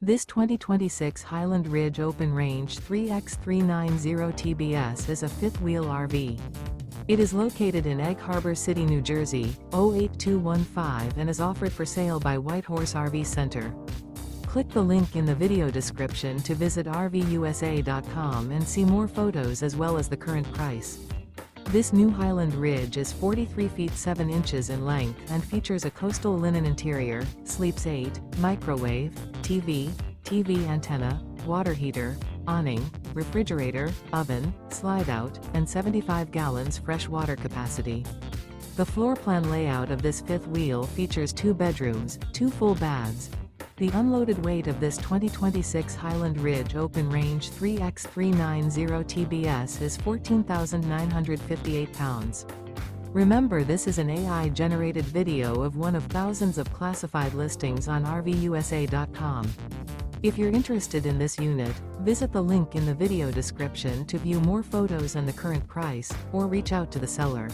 This 2026 Highland Ridge Open Range 3x390 TBS is a fifth-wheel RV. It is located in Egg Harbor City, New Jersey, 08215 and is offered for sale by Whitehorse RV Center. Click the link in the video description to visit RVUSA.com and see more photos as well as the current price. This new Highland Ridge is 43 feet 7 inches in length and features a coastal linen interior, sleeps 8, microwave, TV antenna, water heater, awning, refrigerator, oven, slide-out, and 75 gallons fresh water capacity. The floor plan layout of this fifth wheel features 2 bedrooms, 2 full baths. The unloaded weight of this 2026 Highland Ridge Open Range 3x390 TBS is 14,958 pounds. Remember, this is an AI-generated video of one of thousands of classified listings on RVUSA.com. If you're interested in this unit, visit the link in the video description to view more photos and the current price, or reach out to the seller.